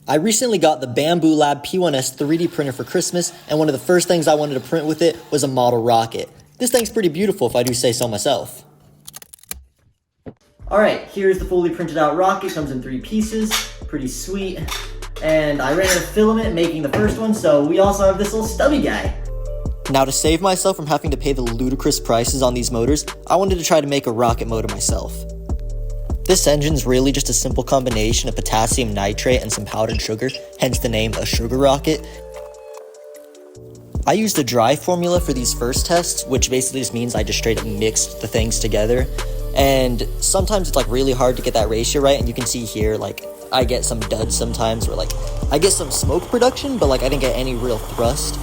I recently got the Bamboo Lab P1S 3D printer for Christmas, and one of the first things I wanted to print with it was a model rocket. This thing's pretty beautiful if I do say so myself. Alright, here's the fully printed out rocket. Comes in 3 pieces, pretty sweet. And I ran out of filament making the first one, so we also have this little stubby guy. Now to save myself from having to pay the ludicrous prices on these motors, I wanted to try to make a rocket motor myself. This engine's really just a simple combination of potassium nitrate and some powdered sugar, hence the name a sugar rocket. I used the dry formula for these first tests, which basically just means I just straight up mixed the things together. And sometimes it's like really hard to get that ratio right, and you can see here, like, I get some duds sometimes where like, I get some smoke production, but like I didn't get any real thrust.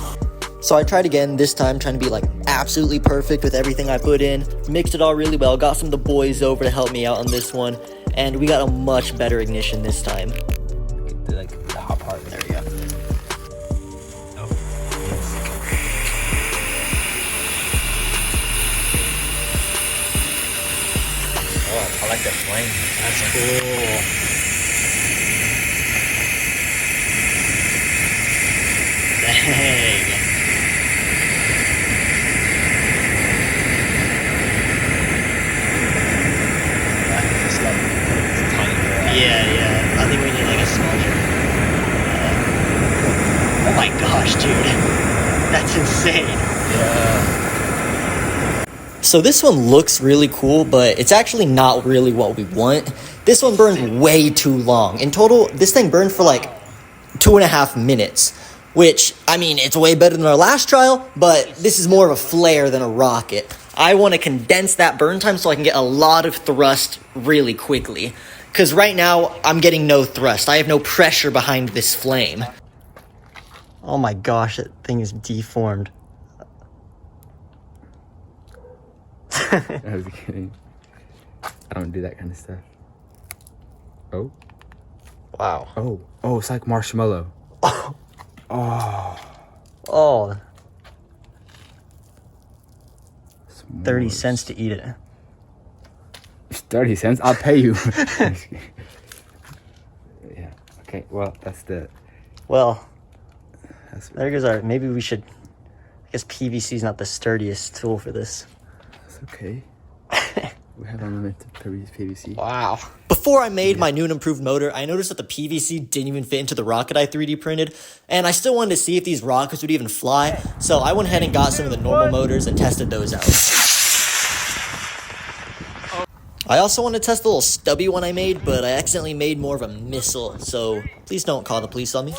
So I tried again, this time trying to be like absolutely perfect with everything I put in, mixed it all really well, got some of the boys over to help me out on this one, and we got a much better ignition this time. Like the hot part, there you go. Oh, I like that flame. That's cool. Dang. Yeah, I think we need like a smaller. Oh my gosh, dude. That's insane. Yeah. So this one looks really cool, but it's actually not really what we want. This one burned way too long. In total, this thing burned for like 2.5 minutes, which, I mean, it's way better than our last trial, but this is more of a flare than a rocket. I want to condense that burn time so I can get a lot of thrust really quickly. Because right now, I'm getting no thrust. I have no pressure behind this flame. Oh my gosh, that thing is deformed. I was kidding. I don't do that kind of stuff. Oh. Wow. Oh, it's like marshmallow. Oh. Oh. 30 cents to eat it. 30 cents? I'll pay you. Yeah. Okay, well, that's the... Well, there goes our... Maybe we should... I guess PVC is not the sturdiest tool for this. That's okay. We have unlimited PVC. Wow. Before I made my new and improved motor, I noticed that the PVC didn't even fit into the rocket I 3D printed, and I still wanted to see if these rockets would even fly, so I went ahead and got some of the normal motors and tested those out. I also want to test the little stubby one I made, but I accidentally made more of a missile, so please don't call the police on me.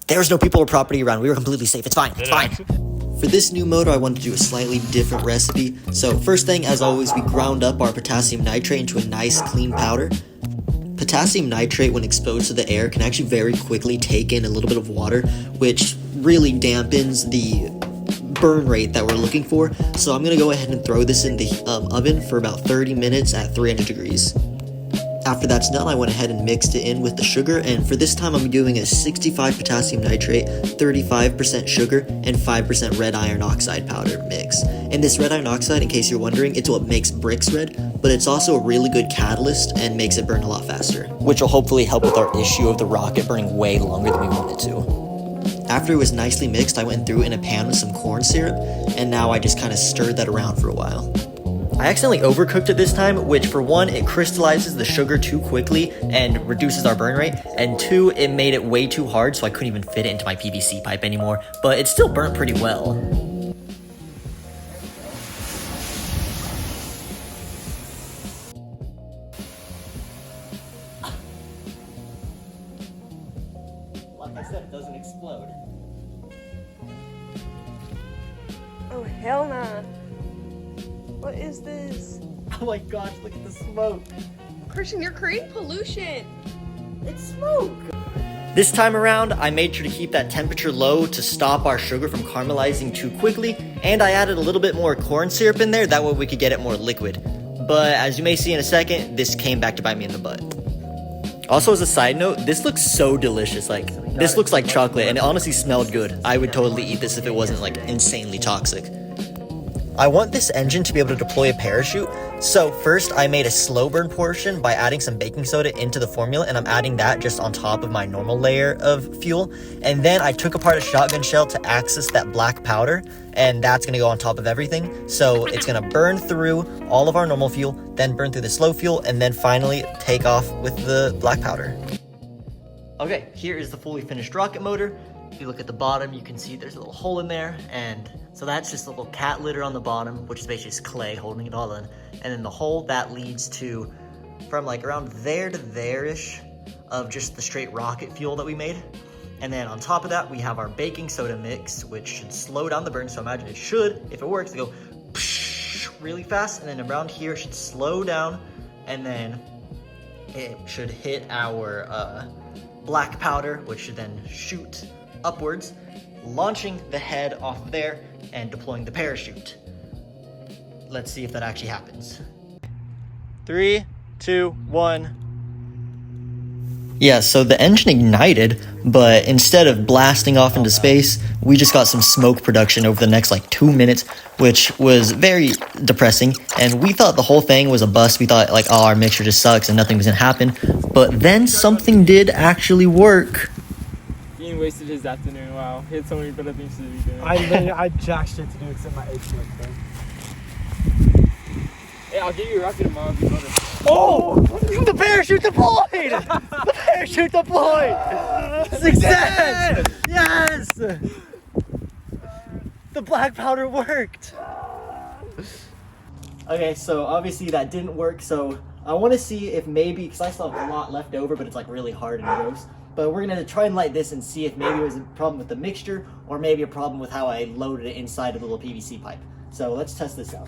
There's no people or property around. We were completely safe. It's fine. It's fine. For this new motor, I wanted to do a slightly different recipe. So first thing, as always, we ground up our potassium nitrate into a nice clean powder. Potassium nitrate, when exposed to the air, can actually very quickly take in a little bit of water, which really dampens the burn rate that we're looking for. So I'm going to go ahead and throw this in the oven for about 30 minutes at 300 degrees. After that's done, I went ahead and mixed it in with the sugar, and for this time I'm doing a 65 potassium nitrate, 35% sugar, and 5% red iron oxide powder mix. And this red iron oxide, in case you're wondering, it's what makes bricks red, but it's also a really good catalyst and makes it burn a lot faster, which will hopefully help with our issue of the rocket burning way longer than we want it to. After it was nicely mixed, I went through in a pan with some corn syrup, and now I just kind of stirred that around for a while. I accidentally overcooked it this time, which for one, it crystallizes the sugar too quickly and reduces our burn rate, and two, it made it way too hard so I couldn't even fit it into my PVC pipe anymore, but it still burnt pretty well. Like I said, it doesn't explode. Oh, hell nah. What is this? Oh my gosh, look at the smoke. Christian, you're creating pollution. It's smoke. This time around, I made sure to keep that temperature low to stop our sugar from caramelizing too quickly, and I added a little bit more corn syrup in there, that way we could get it more liquid. But as you may see in a second, this came back to bite me in the butt. Also, as a side note, this looks so delicious. Like, this looks like chocolate, and it honestly smelled good. I would totally eat this if it wasn't, like, insanely toxic. I want this engine to be able to deploy a parachute, so first I made a slow burn portion by adding some baking soda into the formula, and I'm adding that just on top of my normal layer of fuel. And then I took apart a shotgun shell to access that black powder, and that's gonna go on top of everything. So it's gonna burn through all of our normal fuel, then burn through the slow fuel, and then finally take off with the black powder. Okay, here is the fully finished rocket motor. If you look at the bottom, you can see there's a little hole in there, and so that's just a little cat litter on the bottom, which is basically just clay holding it all in. And then the hole that leads to, from like around there to there-ish, of just the straight rocket fuel that we made. And then on top of that, we have our baking soda mix, which should slow down the burn. So imagine it should, if it works, go really fast. And then around here, it should slow down, and then it should hit our black powder, which should then shoot upwards, launching the head off of there and deploying the parachute. Let's see if that actually happens. 3, 2, 1. Yeah, so the engine ignited, but instead of blasting off into space, we just got some smoke production over the next like 2 minutes, which was very depressing. And we thought the whole thing was a bust. We thought like, oh, our mixture just sucks and nothing was gonna happen. But then something did actually work. Ian wasted his afternoon. Wow, he had so many better things to be doing. I jack shit to do except my H thing. Hey, I'll give you a rocket tomorrow if you want it. Oh! The parachute deployed! The parachute deployed! Success! Yes! The black powder worked! Okay, so obviously that didn't work, so I want to see if maybe, because I still have a lot left over, but it's like really hard and gross. But we're going to try and light this and see if maybe it was a problem with the mixture or maybe a problem with how I loaded it inside of the little PVC pipe. So let's test this out.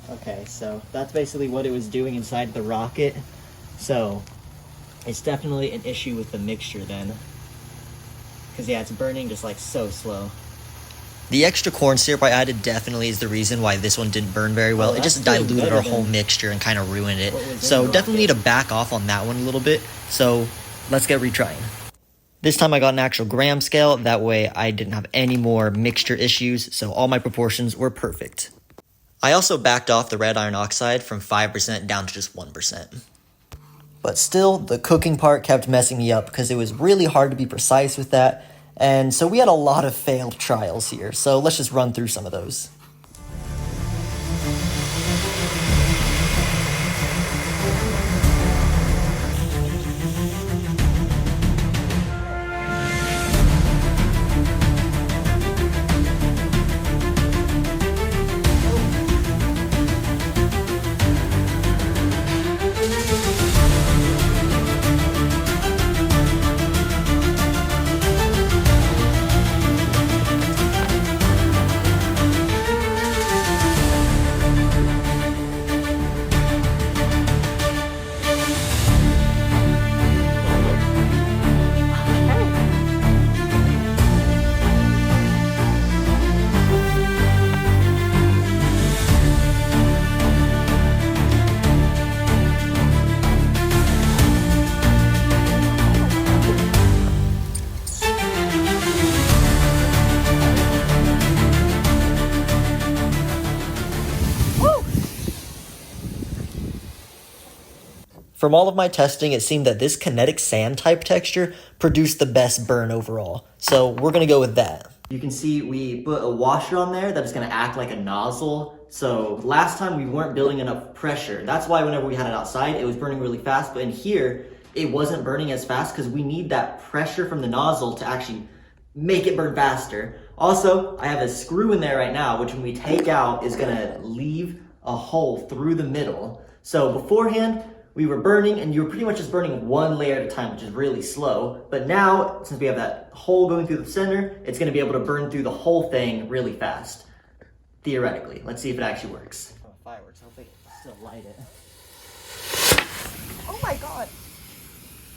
Okay, so that's basically what it was doing inside the rocket. So it's definitely an issue with the mixture then. Because yeah, it's burning just like so slow. The extra corn syrup I added definitely is the reason why this one didn't burn very well. It just diluted our whole mixture and kind of ruined it. So definitely need to back off on that one a little bit. So let's get retrying. This time I got an actual gram scale. That way I didn't have any more mixture issues. So all my proportions were perfect. I also backed off the red iron oxide from 5% down to just 1%. But still, the cooking part kept messing me up because it was really hard to be precise with that. And so we had a lot of failed trials here, so let's just run through some of those. From all of my testing, it seemed that this kinetic sand type texture produced the best burn overall. So we're gonna go with that. You can see we put a washer on there that is gonna act like a nozzle. So last time we weren't building enough pressure. That's why whenever we had it outside, it was burning really fast. But in here, it wasn't burning as fast because we need that pressure from the nozzle to actually make it burn faster. Also, I have a screw in there right now, which when we take out is gonna leave a hole through the middle. So beforehand, we were burning and you were pretty much just burning one layer at a time, which is really slow. But now, since we have that hole going through the center, it's gonna be able to burn through the whole thing really fast. Theoretically. Let's see if it actually works. Oh, fireworks, hopefully I can still light it. Oh my god.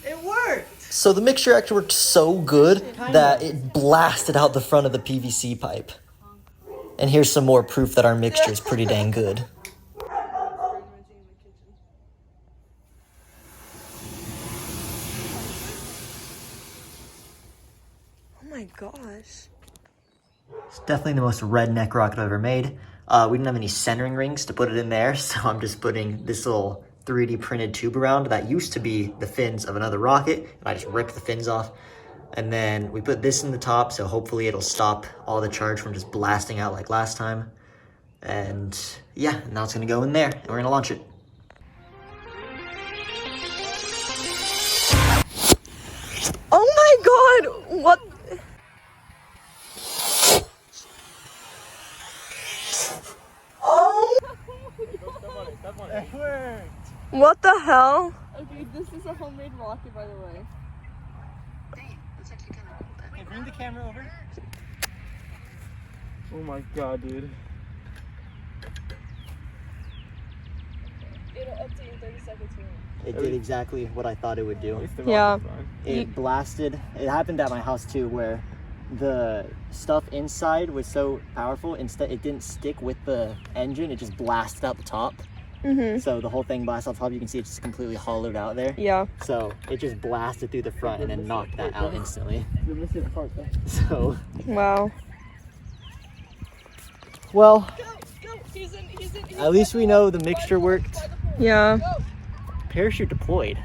It worked! So the mixture actually worked so good that it blasted out the front of the PVC pipe. And here's some more proof that our mixture is pretty dang good. Oh my gosh. It's definitely the most redneck rocket I've ever made. We didn't have any centering rings to put it in there, so I'm just putting this little 3D printed tube around that used to be the fins of another rocket, and I just ripped the fins off. And then we put this in the top, so hopefully it'll stop all the charge from just blasting out like last time. And yeah, now it's gonna go in there, and we're gonna launch it. Oh my god! What? Oh! It worked. What the hell? Okay, this is a homemade rocket, by the way. Okay, bring the camera over. Oh my god, dude. It'll update in 30 seconds. It did exactly what I thought it would do. Yeah. It blasted. It happened at my house too, where the stuff inside was so powerful, instead it didn't stick with the engine, it just blasted out the top. So the whole thing blasted out the top. You can see it's just completely hollowed out there. Yeah. So it just blasted through the front and then knocked that out instantly. The missing part though. So, Wow. well, He's in, at least we know the mixture worked. Yeah. Parachute deployed.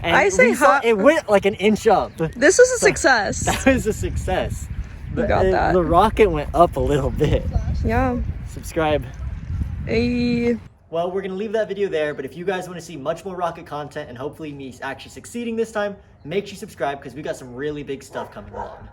And I say we saw it went like an inch up. This is a success. That was a success. You got that. The rocket went up a little bit. Yeah. Subscribe. Hey. Well, we're gonna leave that video there, but if you guys want to see much more rocket content and hopefully me actually succeeding this time, make sure you subscribe because we got some really big stuff coming along.